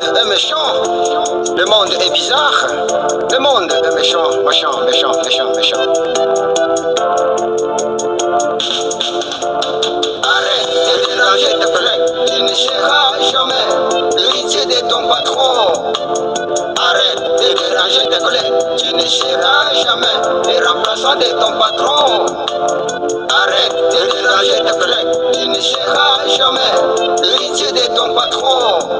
est méchant, le monde est bizarre, le monde est méchant, méchant, méchant, méchant, méchant. Arrête de déranger tes collègues, tu ne seras jamais l'héritier de ton patron. Arrête de déranger tes collègues, tu ne seras jamais le remplaçant de ton patron. Arrête de déranger tes collègues, tu ne seras jamais l'héritier de ton patron.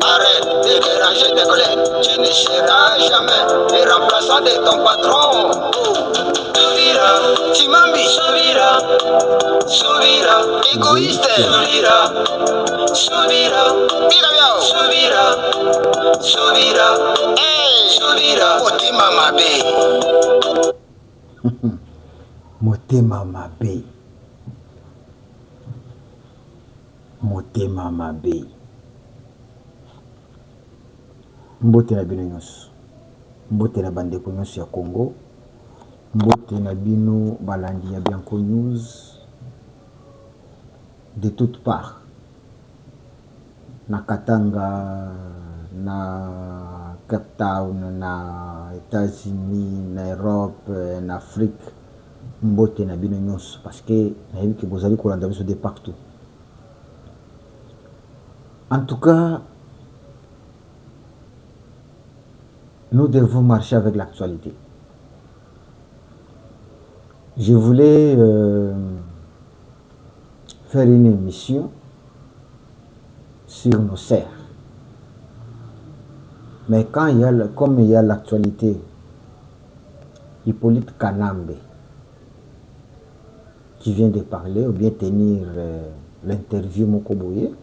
Arrête de déranger tes collègues, tu ne seras jamais le remplaçant de ton patron. Souvira, Timambi, Souvira, Souvira, égoïste, Souvira, Souvira, Pirabiao, Souvira, Souvira, hey, Souvira, Otima Mabe. Motema mabe. Motema mabe. Mbote na bino nyonso. Mbote na bandeko nyonso ya Congo. Mbote na bino balandi ya Bianco News de toutes parts. Na Katanga, na Cape Town, na États-Unis, na Europe, na Afrique. Mbote na bino nyonso parce que nayebi ke bozali kolanda biso de partout. En tout cas, nous devons marcher avec l'actualité. Je voulais faire une émission sur nos serres. Mais quand comme il y a l'actualité, Hippolyte Kanambe qui vient de parler ou bien tenir l'interview Mokoboye,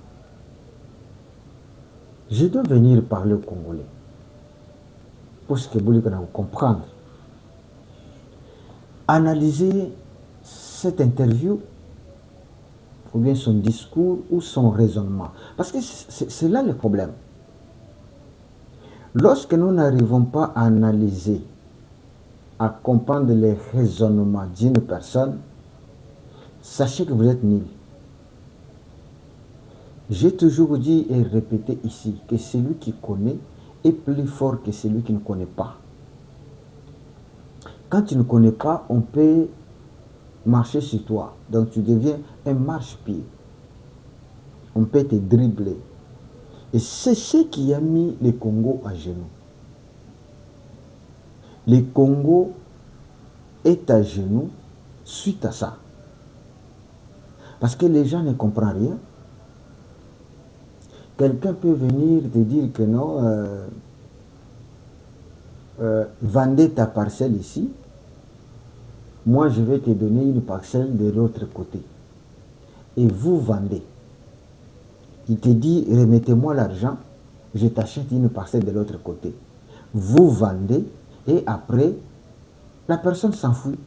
je dois venir parler au Congolais pour ce que vous voulez comprendre. Analyser cette interview ou bien son discours ou son raisonnement. Parce que c'est là le problème. Lorsque nous n'arrivons pas à analyser, à comprendre les raisonnements d'une personne, sachez que vous êtes nul. J'ai toujours dit et répété ici que celui qui connaît est plus fort que celui qui ne connaît pas. Quand tu ne connais pas, on peut marcher sur toi. Donc tu deviens un marche-pied. On peut te dribbler. Et c'est ce qui a mis le Congo à genoux. Le Congo est à genoux suite à ça. Parce que les gens ne comprennent rien. Quelqu'un peut venir te dire que non, vendez ta parcelle ici. Moi, je vais te donner une parcelle de l'autre côté. Et vous vendez. Il te dit, remettez-moi l'argent, je t'achète une parcelle de l'autre côté. Vous vendez et après, la personne s'enfuit.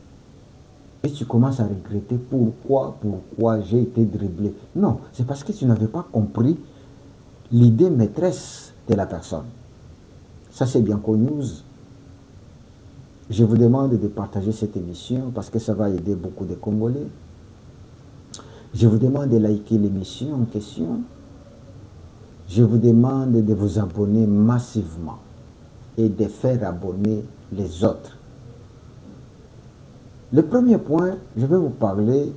Et tu commences à regretter pourquoi j'ai été dribblé. Non, c'est parce que tu n'avais pas compris l'idée maîtresse de la personne. Ça, c'est Bianco News. Je vous demande de partager cette émission parce que ça va aider beaucoup de Congolais. Je vous demande de liker l'émission en question. Je vous demande de vous abonner massivement et de faire abonner les autres. Le premier point, je vais vous parler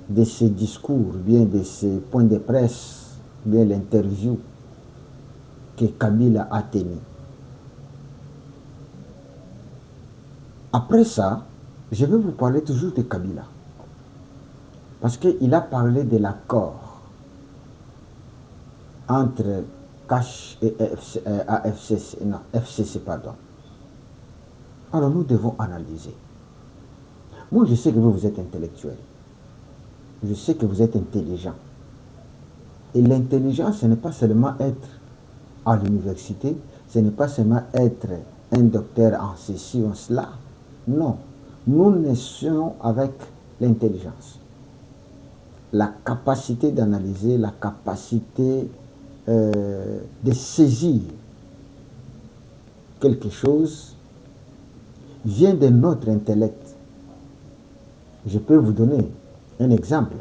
de ce discours, bien de ce point de presse, bien l'interview que Kabila a tenu. Après ça, je vais vous parler toujours de Kabila. Parce qu'il a parlé de l'accord entre Cash et FCC. Alors nous devons analyser. Moi, je sais que vous êtes intellectuel. Je sais que vous êtes intelligent. Et l'intelligence, ce n'est pas seulement être à l'université, ce n'est pas seulement être un docteur en ceci ou en cela. Non, nous naissons avec l'intelligence. La capacité d'analyser, la capacité de saisir quelque chose vient de notre intellect. Je peux vous donner un exemple.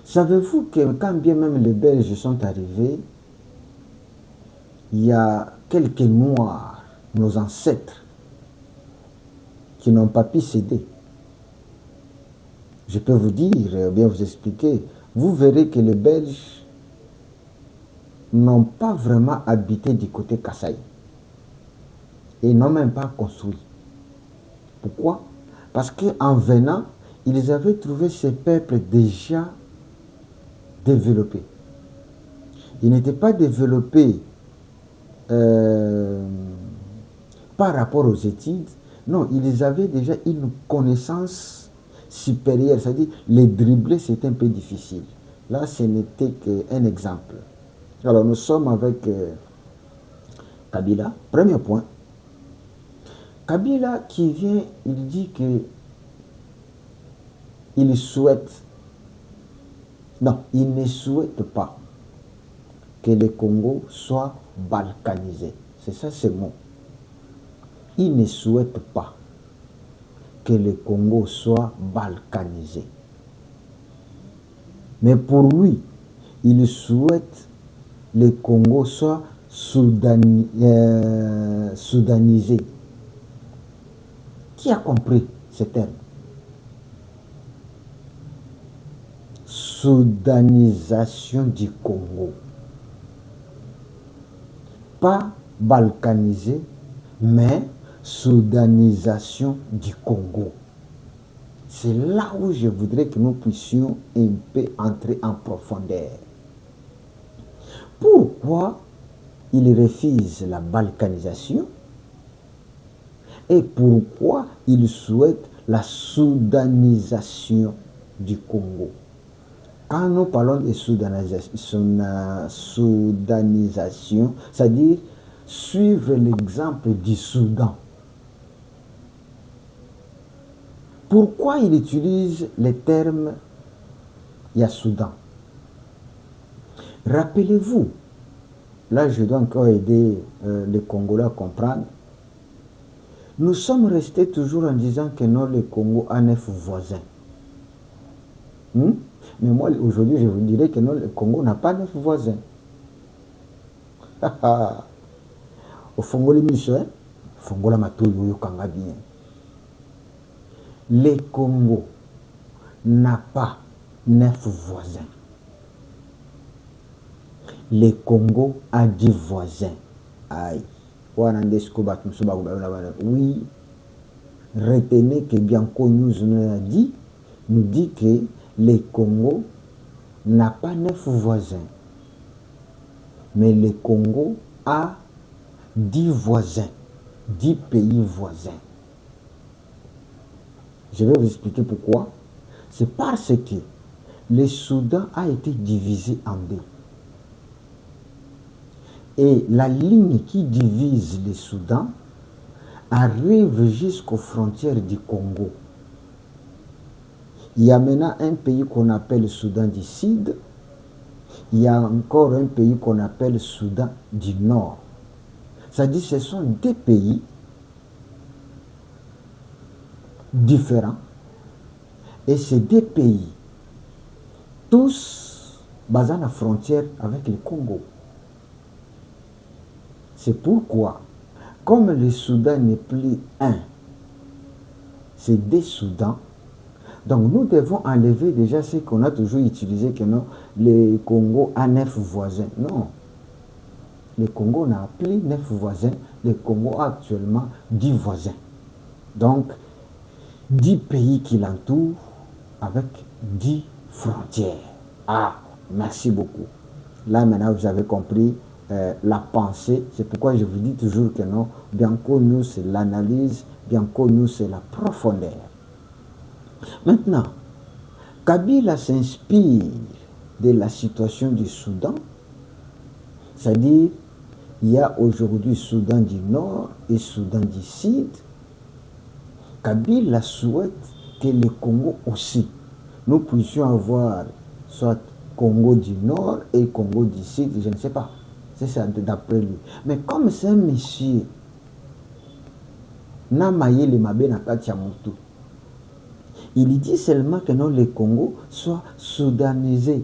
Savez-vous que quand bien même les Belges sont arrivés, il y a quelques Noirs, nos ancêtres, qui n'ont pas pu céder. Je peux vous dire, bien vous expliquer, vous verrez que les Belges n'ont pas vraiment habité du côté Kasaï et n'ont même pas construit. Pourquoi? Parce qu'en venant, ils avaient trouvé ces peuples déjà développés. Ils n'étaient pas développés par rapport aux études. Non, ils avaient déjà une connaissance supérieure. C'est-à-dire, les dribbler, c'était un peu difficile. Là, ce n'était qu'un exemple. Alors, nous sommes avec Kabila. Premier point. Kabila qui vient, il dit que il souhaite, non, il ne souhaite pas que le Congo soit balkanisé. C'est ça ce mot. Il ne souhaite pas que le Congo soit balkanisé. Mais pour lui, il souhaite que le Congo soit soudanisé. Qui a compris ce terme? Soudanisation du Congo. Pas balkanisé, mais soudanisation du Congo. C'est là où je voudrais que nous puissions un peu entrer en profondeur. Pourquoi il refuse la balkanisation et pourquoi il souhaite la soudanisation du Congo? Quand nous parlons de soudanisation, c'est-à-dire suivre l'exemple du Soudan. Pourquoi il utilise le terme Soudan? Rappelez-vous, là je dois encore aider les Congolais à comprendre, nous sommes restés toujours en disant que non, le Congo a 9 voisins. Mais moi, aujourd'hui, je vous dirais que non, le Congo n'a pas 9 voisins. Au Fongoli Michel, Fongola Matoyo Yokanga bien. Le Congo n'a pas 9 voisins. Le Congo a 10 voisins. Aïe. Oui. Retenez que Bianco nous dit que le Congo n'a pas 9 voisins. Mais le Congo a 10 voisins, 10 pays voisins. Je vais vous expliquer pourquoi. C'est parce que le Soudan a été divisé en deux. Et la ligne qui divise le Soudan arrive jusqu'aux frontières du Congo. Il y a maintenant un pays qu'on appelle le Soudan du Sud. Il y a encore un pays qu'on appelle le Soudan du Nord. C'est-à-dire que ce sont deux pays différents. Et ces deux pays, tous basés à la frontière avec le Congo. C'est pourquoi, comme le Soudan n'est plus un, c'est deux Soudans, donc nous devons enlever déjà ce qu'on a toujours utilisé, que non, le Congo a 9 voisins. Non, le Congo n'a plus 9 voisins, le Congo a actuellement 10 voisins. Donc, 10 pays qui l'entourent avec 10 frontières. Ah, merci beaucoup. Là maintenant vous avez compris la pensée. C'est pourquoi je vous dis toujours que non, bien connu c'est l'analyse, bien connu c'est la profondeur. Maintenant, Kabila s'inspire de la situation du Soudan, c'est-à-dire il y a aujourd'hui Soudan du Nord et Soudan du Sud. Kabila souhaite que le Congo aussi, nous puissions avoir soit Congo du Nord et Congo du Sud, je ne sais pas, c'est ça d'après lui. Mais comme c'est un monsieur, Namaye le Mabe Nakati Yamutu, Il dit seulement que non, le Congo soit soudanisé.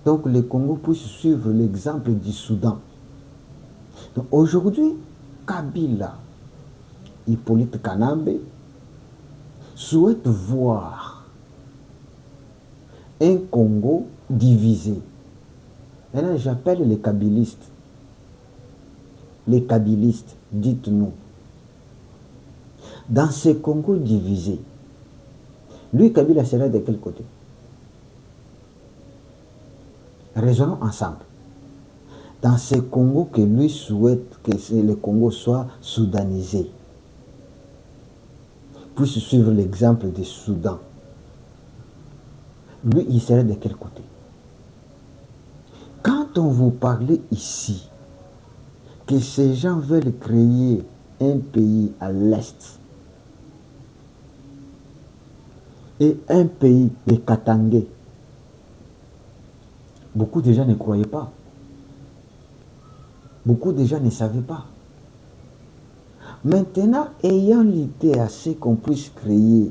Donc le Congo puisse suivre l'exemple du Soudan. Donc aujourd'hui, Kabila, Hippolyte Kanambe, souhaite voir un Congo divisé. Maintenant, j'appelle les Kabilistes. Les Kabilistes, dites-nous. Dans ce Congo divisé, lui, Kabila, sera de quel côté? Raisonnons ensemble. Dans ce Congo que lui souhaite que le Congo soit soudanisé, puisse suivre l'exemple du Soudan, lui, il serait de quel côté? Quand on vous parlait ici que ces gens veulent créer un pays à l'est et un pays de Katangé, beaucoup de gens ne croyaient pas. Beaucoup de gens ne savaient pas. Maintenant, ayant l'idée à ce qu'on puisse créer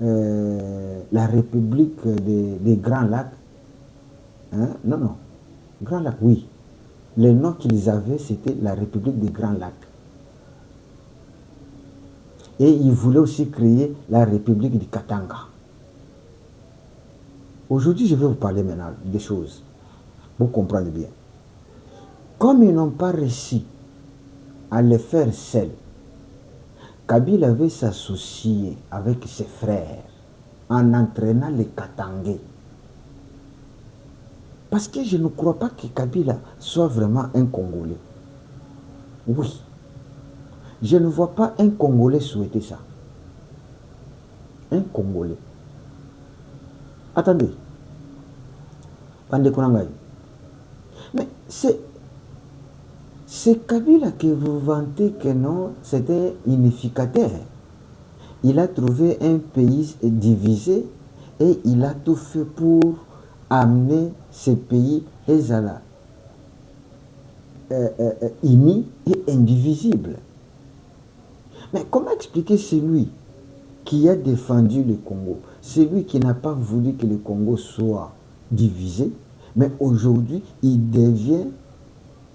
la République des Grands Lacs, hein? Non, Grands Lacs, oui. Le nom qu'ils avaient, c'était la République des Grands Lacs. Et ils voulaient aussi créer la République du Katanga. Aujourd'hui, je vais vous parler maintenant des choses. Vous comprenez bien. Comme ils n'ont pas réussi à le faire seul, Kabila avait s'associer avec ses frères en entraînant les Katangais. Parce que je ne crois pas que Kabila soit vraiment un Congolais. Oui. Je ne vois pas un Congolais souhaiter ça. Un Congolais. Attendez. Mais c'est Kabila que vous vantez que non, c'était unificateur. Il a trouvé un pays divisé et il a tout fait pour amener ce pays unis et indivisible. Mais comment expliquer celui qui a défendu le Congo, celui qui n'a pas voulu que le Congo soit divisé, mais aujourd'hui il devient,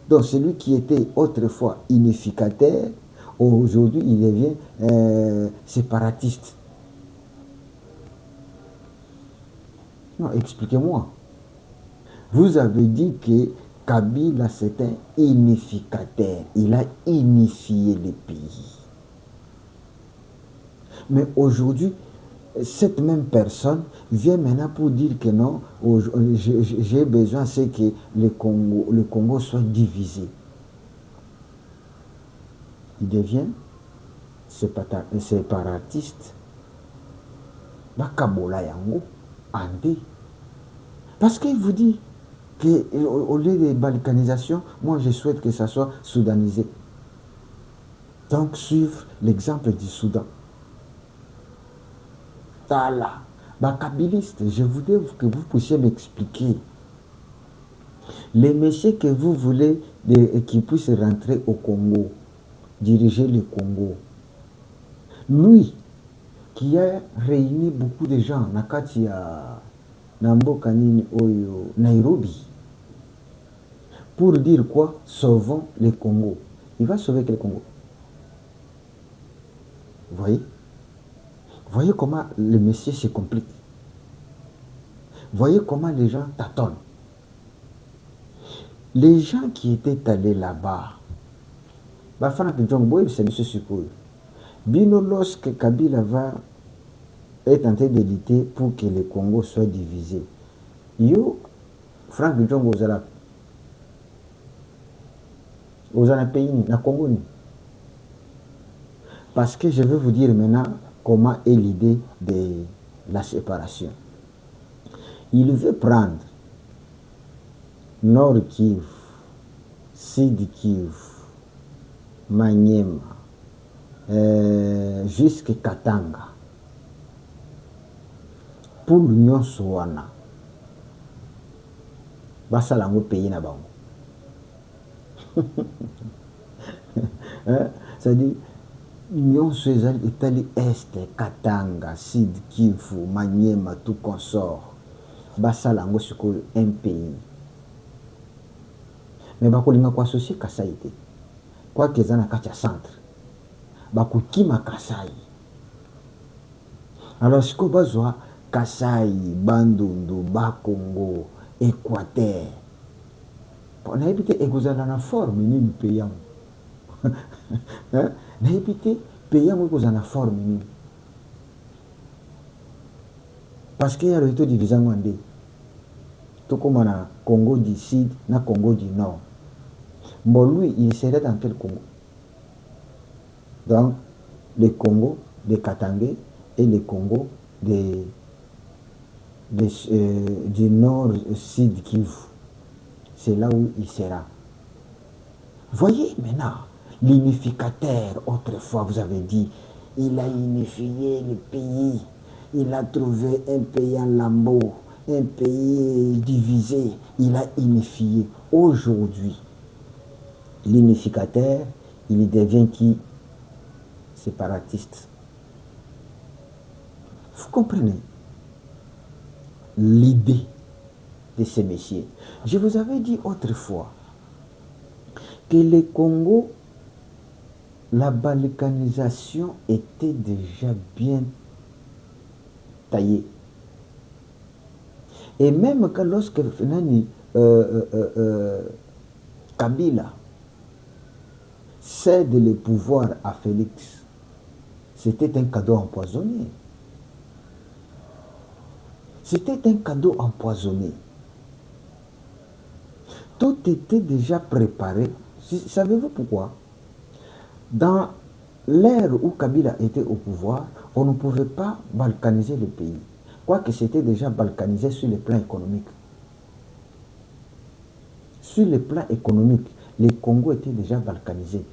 donc celui qui était autrefois unificateur, aujourd'hui il devient séparatiste. Non, expliquez-moi. Vous avez dit que Kabila c'est un unificateur, il a unifié le pays. Mais aujourd'hui, cette même personne vient maintenant pour dire que non, j'ai besoin c'est que le Congo soit divisé. Il devient séparatiste. Bakabola yango, andé. Parce qu'il vous dit qu'au lieu de balkanisation, moi je souhaite que ça soit soudanisé. Donc suivre l'exemple du Soudan. Voilà. Bakabiliste, je voudrais que vous puissiez m'expliquer. Les messieurs que vous voulez qui puissent rentrer au Congo, diriger le Congo, lui qui a réuni beaucoup de gens, nakati ya Namboka nini oyo Nairobi, pour dire quoi? Sauvons le Congo. Il va sauver quel Congo? Vous voyez? Voyez comment le messieurs se complique. Voyez comment les gens tâtonnent. Les gens qui étaient allés là-bas, Frank Djongbo, c'est M. Sukoy. Bino, lorsque Kabila est tenté de lutter pour que le Congo soit divisé, yo, Frank Djongbo, vous avez un pays, na Congo. Parce que je vais vous dire maintenant comment est l'idée de la séparation. Il veut prendre Nord Kivu, Sud Kivu, Maniema, jusqu'à Katanga. Pour l'Union Soana. Basa lango pays na bango. C'est-à-dire, nyonso etali este, Katanga, Sud Kivu, Maniema, tout consort basala yango sikoyo un pays. Mais bakolinga koasocie Kasai te, kwake eza na kati ya centre, bakokima Kasai. Alors sikoyo bazwa Kasai, Bandundu, Bakongo, Équateur, nayebi te ekozala na forme nini pays yango. Nayebi te pays yango ekozala na forme nini, parce que yalo etodivisa yango nde tokóma na Congo du Sud na Congo du Nord. Bon, lui il serait dans quel Congo? Donc le Congo de Katangé et le Congo du Nord Sud Kivu, c'est là où il sera. Voyez maintenant l'unificateur. Autrefois vous avez dit il a unifié le pays, il a trouvé un pays en lambeaux, un pays divisé, il a unifié. Aujourd'hui l'unificateur, il devient qui? Séparatiste. Vous comprenez l'idée de ces messieurs? Je vous avais dit autrefois que le Congo, la balkanisation était déjà bien taillée. Et même que lorsque Kabila cède le pouvoir à Félix, c'était un cadeau empoisonné. C'était un cadeau empoisonné. Tout était déjà préparé. Savez-vous pourquoi? Dans l'ère où Kabila était au pouvoir, on ne pouvait pas balkaniser le pays, quoique c'était déjà balkanisé sur le plan économique. Sur le plan économique, le Congo était déjà balkanisé.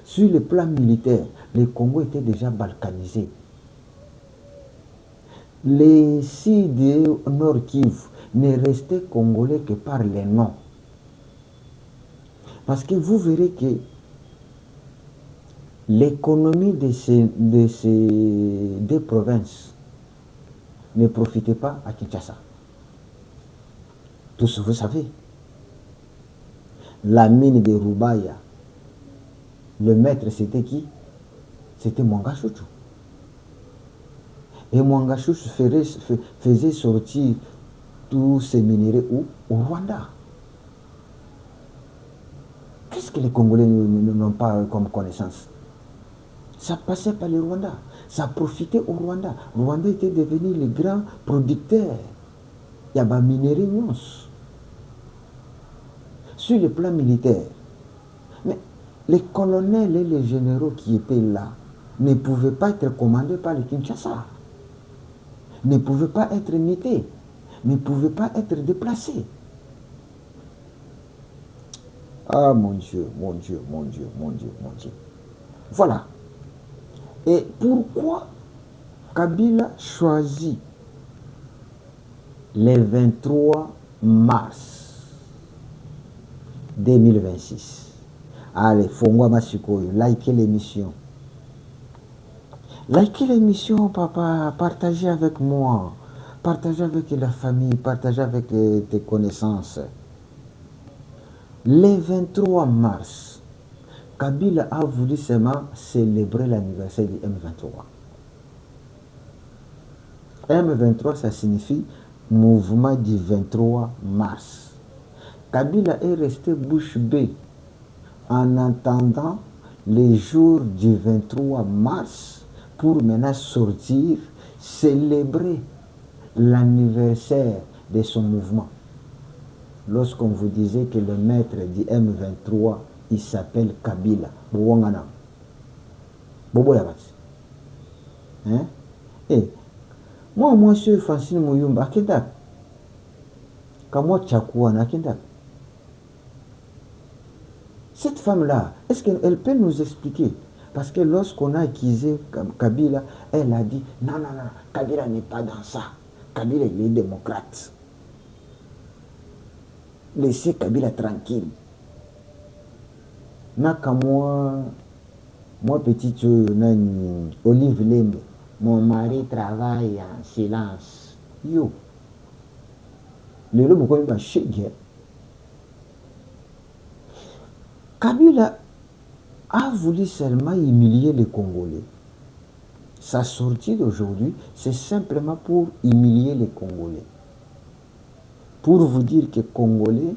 Sur le plan militaire, le Congo était déjà balkanisé. Les Sud et Nord Kivu ne restaient congolais que par les noms. Parce que vous verrez que l'économie de ces deux provinces ne profitait pas à Kinshasa. Tous vous savez, la mine de Rubaya, le maître c'était qui? C'était Mwanga Chouchou. Et Mwanga Chouchou faisait sortir tous ces minéraux au Rwanda. Qu'est-ce que les Congolais n'ont pas comme connaissance? Ça passait par le Rwanda, ça profitait au Rwanda. Le Rwanda était devenu le grand producteur. Il y a des minéraux. Sur le plan militaire, mais les colonels et les généraux qui étaient là ne pouvaient pas être commandés par les Kinshasa, ne pouvaient pas être mutés, ne pouvaient pas être déplacés. Ah mon Dieu, mon Dieu, mon Dieu, mon Dieu, mon Dieu. Voilà. Et pourquoi Kabila choisit le 23 mars 2026? Allez, Fongwa Masikoyo, likez l'émission. Likez l'émission, papa. Partagez avec moi. Partagez avec la famille. Partagez avec tes connaissances. Le 23 mars, Kabila a voulu seulement célébrer l'anniversaire du M23. M23, ça signifie mouvement du 23 mars. Kabila est resté bouche bée en attendant les jours du 23 mars pour maintenant sortir, célébrer l'anniversaire de son mouvement. Lorsqu'on vous disait que le maître du M23, il s'appelle Kabila, Bouwangana. Bobo Yabati. Hein? Et moi, je suis Francine Mouyumba, Akendak. Kamo Tchakouana, Akendak. Cette femme-là, est-ce qu'elle peut nous expliquer? Parce que lorsqu'on a accusé Kabila, elle a dit non, non, non, Kabila n'est pas dans ça. Kabila, il est démocrate. Laissez Kabila tranquille. Nakamwa Moi, petite Olive Lembe, mon mari travaille en silence. Yo, le lobo quand même chez Kabila a voulu seulement humilier les Congolais. Sa sortie d'aujourd'hui, c'est simplement pour humilier les Congolais. Pour vous dire que Congolais,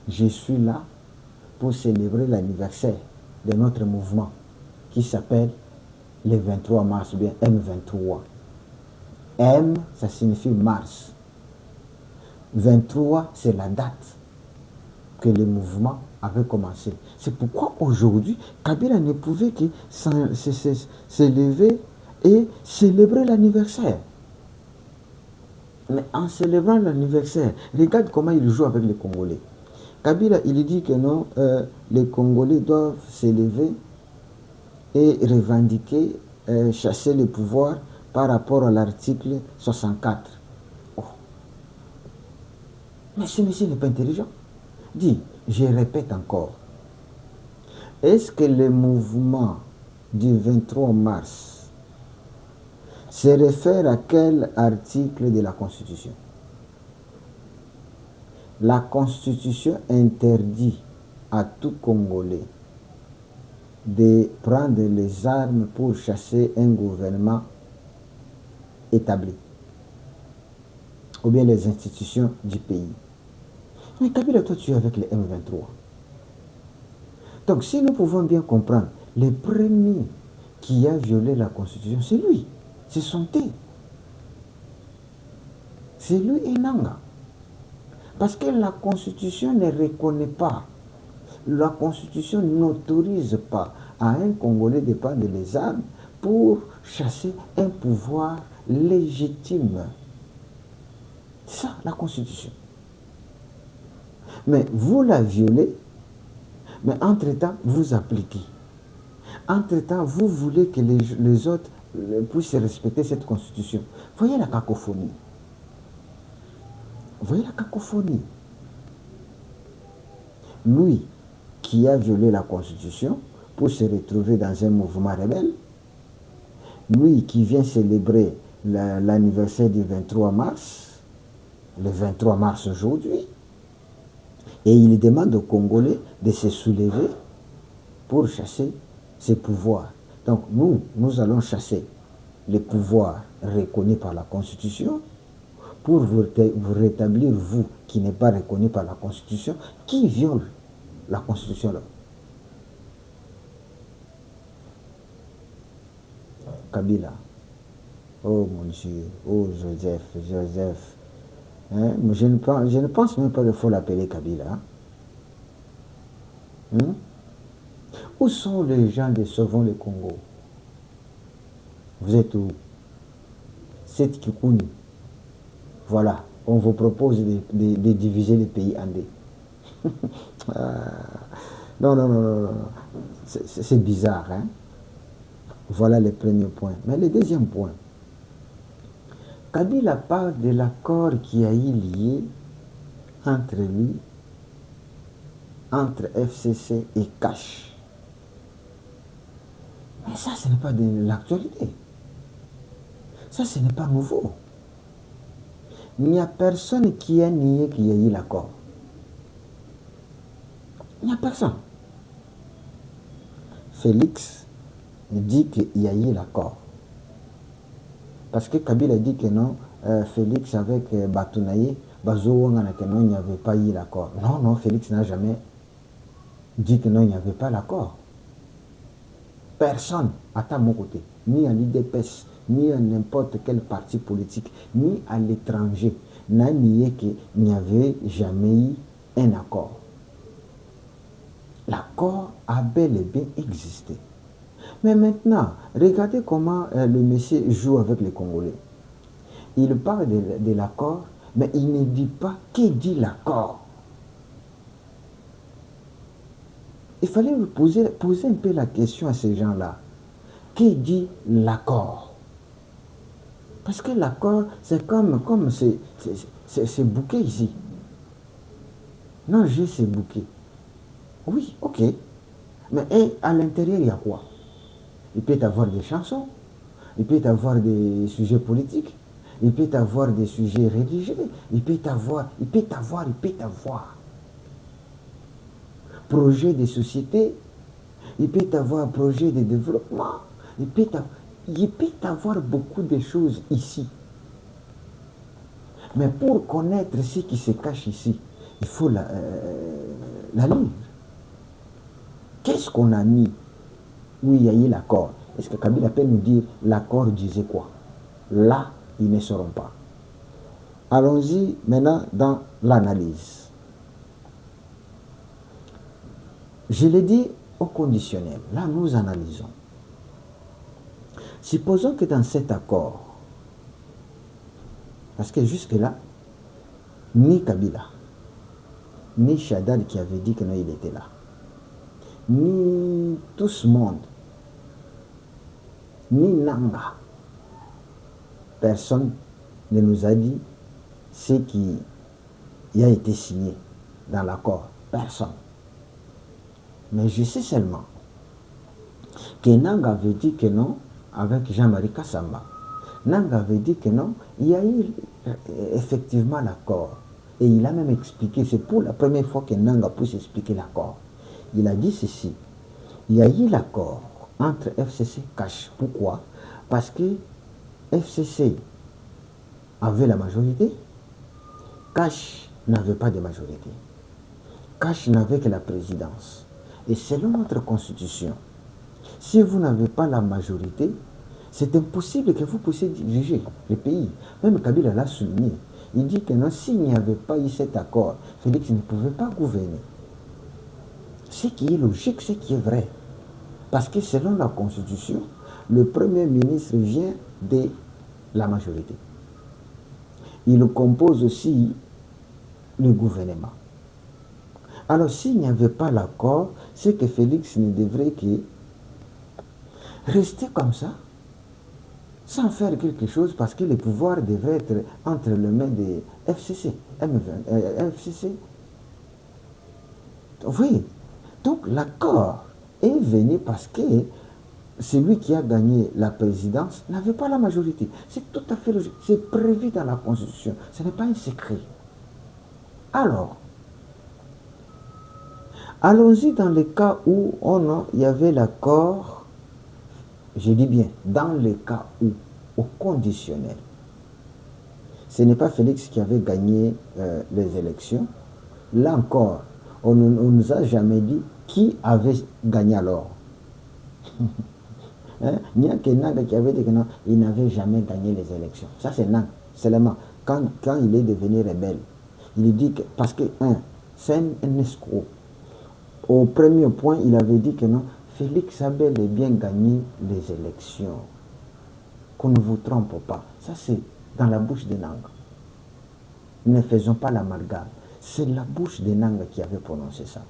je suis là pour célébrer l'anniversaire de notre mouvement qui s'appelle le 23 mars, ou bien M23. M, ça signifie mars. 23, c'est la date que le mouvement avait commencé. C'est pourquoi aujourd'hui, Kabila ne pouvait que s'élever et célébrer l'anniversaire. Mais en célébrant l'anniversaire, regarde comment il joue avec les Congolais. Kabila, il dit que non, les Congolais doivent s'élever et revendiquer, chasser le pouvoir par rapport à l'article 64. Oh. Mais ce monsieur n'est pas intelligent. Dis, je répète encore, est-ce que le mouvement du 23 mars se réfère à quel article de la Constitution? La Constitution interdit à tout Congolais de prendre les armes pour chasser un gouvernement établi, ou bien les institutions du pays. Mais Kabila, toi, tu es avec les M23. Donc, si nous pouvons bien comprendre, le premier qui a violé la Constitution, c'est lui. C'est son thé. C'est lui et Nanga. Parce que la Constitution ne reconnaît pas, la Constitution n'autorise pas à un Congolais de prendre les armes pour chasser un pouvoir légitime. C'est ça, la Constitution. Mais vous la violez, mais entre-temps, vous appliquez. Entre-temps, vous voulez que les autres puissent respecter cette Constitution. Voyez la cacophonie. Voyez la cacophonie. Lui qui a violé la Constitution pour se retrouver dans un mouvement rebelle, lui qui vient célébrer l'anniversaire du 23 mars, le 23 mars aujourd'hui, et il demande aux Congolais de se soulever pour chasser ces pouvoirs. Donc nous allons chasser les pouvoirs reconnus par la Constitution pour vous rétablir, vous qui n'êtes pas reconnu par la Constitution, qui viole la Constitution là. Kabila. Oh mon Dieu, oh Joseph. Hein? Je ne pense même pas qu'il faut l'appeler Kabila. Hein? Où sont les gens de Sauvons le Congo? Vous êtes où? C'est Kikuni. Voilà, on vous propose de diviser le pays en deux. Non. C'est bizarre, hein? Voilà le premier point. Mais le deuxième point, Kabila parle de l'accord qui a eu lié entre lui, entre FCC et Cash. Mais ça, ce n'est pas de l'actualité. Ça, ce n'est pas nouveau. Il n'y a personne qui a nié qu'il y a eu l'accord. Il n'y a personne. Félix dit qu'il y a eu l'accord. Parce que Kabila dit que non, Félix avec Batounaye, que non, il n'y avait pas eu l'accord. Non, Félix n'a jamais dit que non, il n'y avait pas l'accord. Personne, à mon côté, ni à l'IDPS, ni à n'importe quel parti politique, ni à l'étranger, n'a nié qu'il n'y avait jamais eu un accord. L'accord a bel et bien existé. Mais maintenant, regardez comment le monsieur joue avec les Congolais. Il parle de l'accord, mais il ne dit pas qui dit l'accord. Il fallait poser un peu la question à ces gens-là. Qui dit l'accord? Parce que l'accord, c'est comme ce bouquet ici. Non, j'ai ce bouquet. Oui, ok. Mais à l'intérieur, il y a quoi? Il peut avoir des chansons, il peut avoir des sujets politiques, il peut avoir des sujets religieux, il peut avoir projet de société, il peut avoir projet de développement, il peut avoir beaucoup de choses ici. Mais pour connaître ce qui se cache ici, il faut la lire. Qu'est-ce qu'on a mis où il y a eu l'accord? Est-ce que Kabila peut nous dire l'accord disait quoi? Là, ils ne sauront pas. Allons-y maintenant dans l'analyse. Je l'ai dit au conditionnel. Là, nous analysons. Supposons que dans cet accord, parce que jusque-là, ni Kabila, ni Chadad qui avait dit que non, il était là, ni tout ce monde, ni Nanga, personne ne nous a dit ce qui a été signé dans l'accord. Personne. Mais je sais seulement que Nanga avait dit que non avec Jean-Marie Kassamba. Nanga avait dit que non, il y a eu effectivement l'accord. Et il a même expliqué, c'est pour la première fois que Nanga puisse expliquer l'accord. Il a dit ceci, il y a eu l'accord entre FCC et Cash. Pourquoi? Parce que FCC avait la majorité, Cash n'avait pas de majorité. Cash n'avait que la présidence. Et selon notre constitution, si vous n'avez pas la majorité, c'est impossible que vous puissiez diriger le pays. Même Kabila l'a souligné. Il dit que non, s'il n'y avait pas eu cet accord, Félix ne pouvait pas gouverner. Ce qui est logique, ce qui est vrai. Parce que selon la Constitution, le Premier ministre vient de la majorité. Il compose aussi le gouvernement. Alors s'il n'y avait pas l'accord, c'est que Félix ne devrait que rester comme ça, sans faire quelque chose, parce que le pouvoir devrait être entre les mains des FCC. FCC. Oui. Donc l'accord est venu parce que celui qui a gagné la présidence n'avait pas la majorité. C'est tout à fait logique. C'est prévu dans la Constitution. Ce n'est pas un secret. Alors, allons-y dans le cas où il y avait l'accord, je dis bien, dans le cas où, au conditionnel, ce n'est pas Félix qui avait gagné les élections. Là encore, on ne nous a jamais dit qui avait gagné alors. Il n'y a que Nanga qui avait dit que non, il n'avait jamais gagné les élections. Ça c'est Nanga. Seulement, quand il est devenu rebelle, il dit que, parce que, c'est un escroc. Au premier point, il avait dit que non, Félix a bel et bien gagné les élections. Qu'on ne vous trompe pas. Ça c'est dans la bouche de Nanga. Ne faisons pas l'amalgame. C'est la bouche de Nanga qui avait prononcé ça.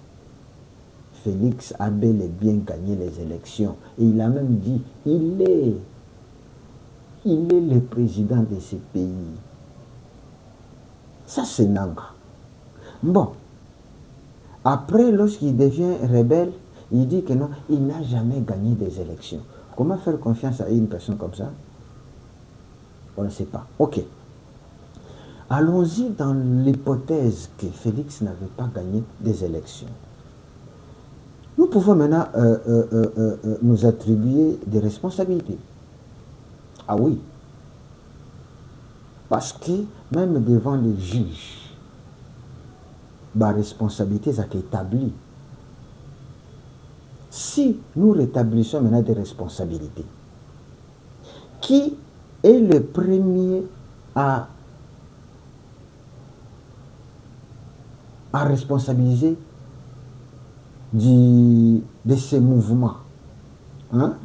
Félix a bel et bien gagné les élections. Et il a même dit, il est le président de ce pays. Ça, c'est Nanga. Bon. Après, lorsqu'il devient rebelle, il dit que non, il n'a jamais gagné des élections. Comment faire confiance à une personne comme ça? On ne sait pas. Ok. Allons-y dans l'hypothèse que Félix n'avait pas gagné des élections. Nous pouvons maintenant nous attribuer des responsabilités. Ah oui. Parce que même devant les juges, ma responsabilité est établie. Si nous rétablissons maintenant des responsabilités, qui est le premier à responsabiliser de ces mouvements,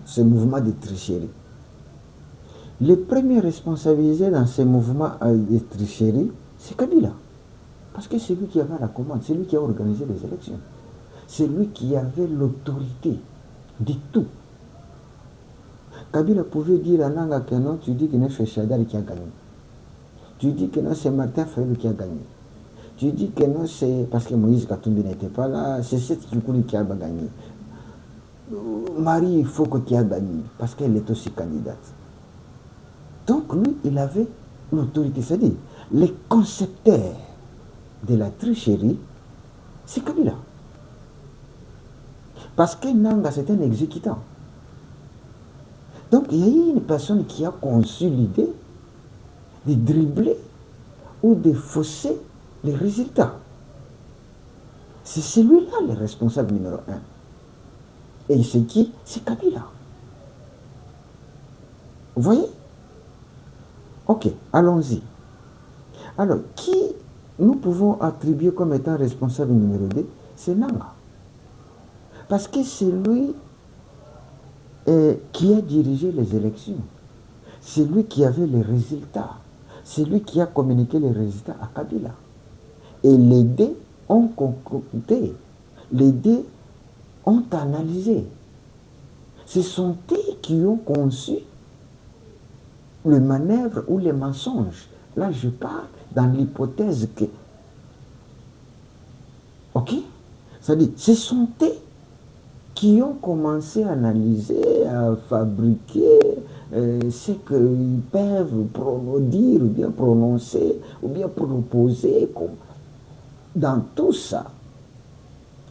ces mouvements de tricherie? Le premier responsabilisé dans ces mouvements de tricherie, c'est Kabila. Parce que c'est lui qui avait la commande, c'est lui qui a organisé les élections. C'est lui qui avait l'autorité de tout. Kabila pouvait dire à Nanga que non, tu dis que c'est Chadar qui a gagné. Tu dis que non, c'est Martin Fayulu qui a gagné. Tu dis que non, c'est parce que Moïse Katumbi n'était pas là, c'est cette Kikuli qui a gagné. Marie Foko qui a gagné, parce qu'elle est aussi candidate. Donc lui, il avait l'autorité, c'est-à-dire les concepteurs de la tricherie, c'est Kabila. Parce que Nanga, c'est un exécutant. Donc il y a eu une personne qui a conçu l'idée de dribbler ou de fausser les résultats. C'est celui-là le responsable numéro 1. Et c'est qui? C'est Kabila. Vous voyez? Ok, allons-y. Alors, qui nous pouvons attribuer comme étant responsable numéro 2? C'est Nanga. Parce que c'est lui qui a dirigé les élections. C'est lui qui avait les résultats. C'est lui qui a communiqué les résultats à Kabila. Et les dés ont concocté. Les dés ont analysé. Ce sont eux qui ont conçu le manœuvre ou les mensonges. Là, je parle dans l'hypothèse que... Ok? C'est-à-dire, ce sont eux qui ont commencé à analyser, à fabriquer ce qu'ils peuvent dire, ou bien prononcer, ou bien proposer. Dans tout ça,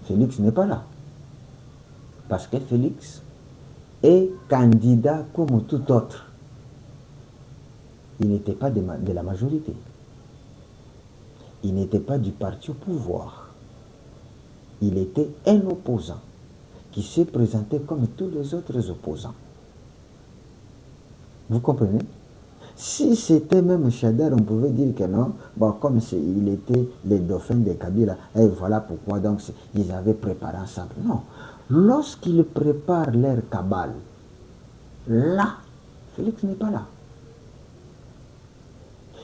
Félix n'est pas là. Parce que Félix est candidat comme tout autre. Il n'était pas de la majorité. Il n'était pas du parti au pouvoir. Il était un opposant qui s'est présenté comme tous les autres opposants. Vous comprenez? Si c'était même Chadar, on pouvait dire que non, bon, comme il était le dauphin de Kabila, et voilà pourquoi donc ils avaient préparé ensemble. Non. Lorsqu'ils préparent leur cabale, là, Félix n'est pas là.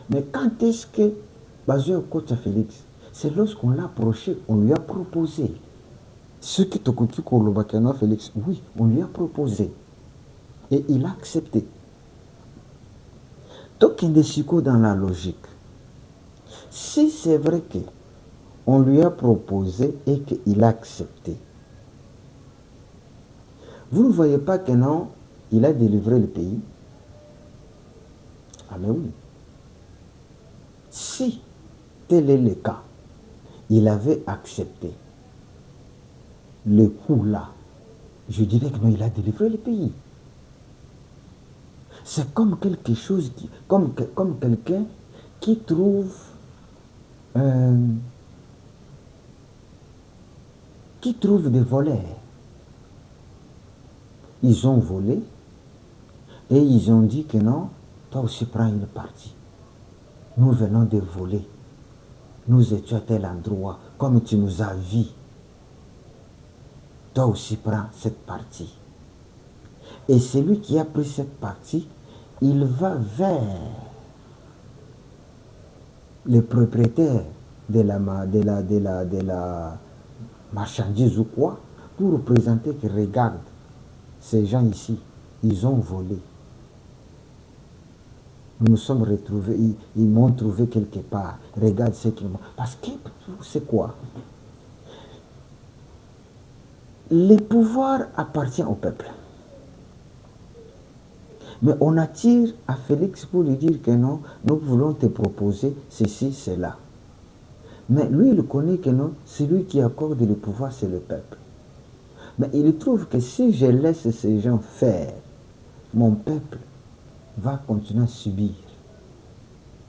Mais quand est-ce que Bazoum coach à Félix? C'est lorsqu'on l'a approché, on lui a proposé. Ce qui te coûte Kolobakano Félix, oui, on lui a proposé. Et il a accepté. Donc il est dans la logique. Si c'est vrai qu'on lui a proposé et qu'il a accepté, vous ne voyez pas que non, il a délivré le pays? Ah mais oui. Si tel est le cas, il avait accepté le coup là, je dirais que non, il a délivré le pays. C'est comme quelque chose comme quelqu'un qui trouve des voleurs. Ils ont volé et ils ont dit que non, toi aussi prends une partie. Nous venons de voler. Nous étions à tel endroit, comme tu nous as vus. Toi aussi prends cette partie. Et celui qui a pris cette partie, il va vers le propriétaire de la marchandise ou quoi, pour représenter que regarde, ces gens ici, ils ont volé. Nous nous sommes retrouvés, ils m'ont trouvé quelque part. Regarde ce qu'ils m'ont. Parce que c'est quoi? Le pouvoir appartient au peuple. Mais on attire à Félix pour lui dire que non, nous voulons te proposer ceci, cela. Mais lui, il connaît que non, celui qui accorde le pouvoir, c'est le peuple. Mais il trouve que si je laisse ces gens faire, mon peuple va continuer à subir.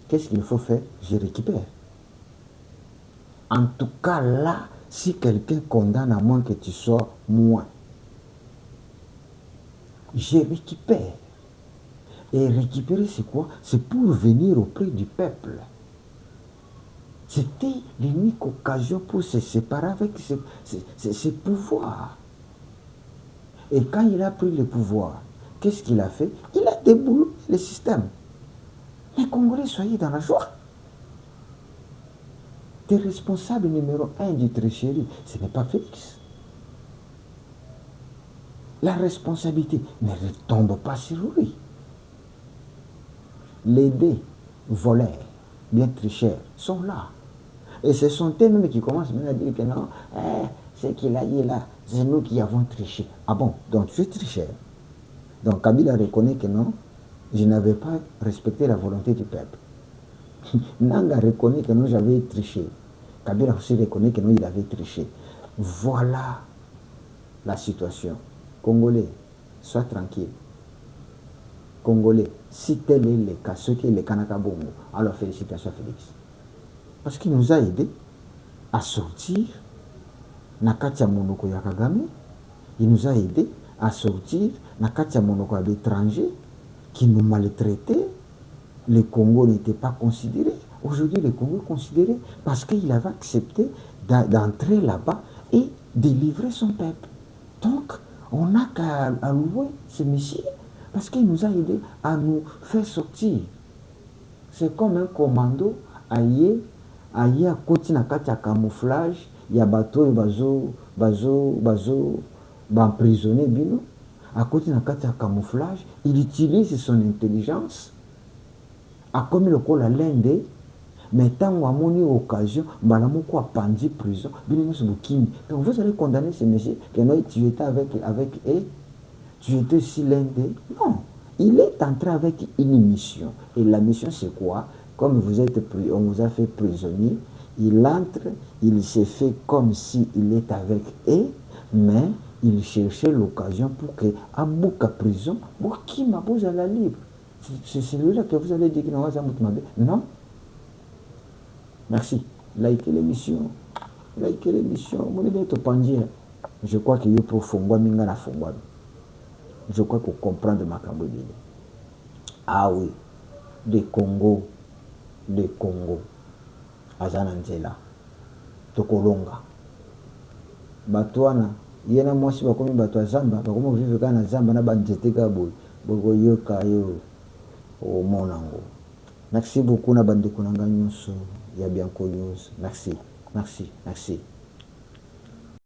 Qu'est-ce qu'il faut faire? Je récupère. En tout cas, là, si quelqu'un condamne à moins que tu sois moins, je récupère. Et récupérer, c'est quoi? C'est pour venir auprès du peuple. C'était l'unique occasion pour se séparer avec ses pouvoirs. Et quand il a pris le pouvoir, qu'est-ce qu'il a fait? Il a déboulé le système. Les Congolais, soyez dans la joie. T'es responsable numéro 1 du tricherie, ce n'est pas Félix. La responsabilité ne retombe pas sur lui. Les dés voleurs, bien tricheurs, sont là. Et ce sont eux-mêmes qui commencent à dire que non, c'est qu'il a dit là, c'est nous qui avons triché. Ah bon, donc tu es tricheur. Donc Kabila reconnaît que non, je n'avais pas respecté la volonté du peuple. Nanga reconnaît que non, j'avais triché. Kabila aussi reconnaît que non, il avait triché. Voilà la situation. Congolais, sois tranquille. Congolais, si tel est le cas, ce qui est le Kanaka Bongo, alors félicitations à Félix. Parce qu'il nous a aidés à sortir Nakatia Monoko ya Kagame. Il nous a aidés à sortir Nakatia Monoko à l'étranger qui nous maltraitaient. Le Congo n'était pas considéré. Aujourd'hui, le Congo est considéré parce qu'il avait accepté d'entrer là-bas et délivrer son peuple. Donc, on n'a qu'à louer ce monsieur parce qu'il nous a aidés à nous faire sortir. C'est comme un commando aïe à côté na kati ya camouflage, il y a bateau emprisonné bino. À côté na kati ya camouflage, il utilise son intelligence. A comme le col à l'Inde, mais tant à mon occasion, balamoko a pandi prison, bino se bukini. Donc vous allez condamner ce monsieur que non, tu étais avec eux, tu étais aussi l'Inde. Non, il est entré avec une mission. Et la mission c'est quoi? Comme on vous a fait prisonnier, il entre, il s'est fait comme s'il est avec eux, mais il cherchait l'occasion pour que à Bouka prison, pour qui m'a posé à la libre. C'est celui-là que vous allez dire qu'il n'a pas de non. Merci. Likez l'émission. Likez l'émission. Je crois qu'il y a profondément mingana fongwa. Je crois qu'on comprend de ma cambodie. Ah oui, de Congo. Azana nzela. Tokolonga. Batwana. Yena mwasi bakomi bato zamba. Bakomi vive kana zamba na banjete ka boy. Boko yoka yo. Au monango. Merci beaucoup na bandeko na nga nyonso ya Bianco News. Merci.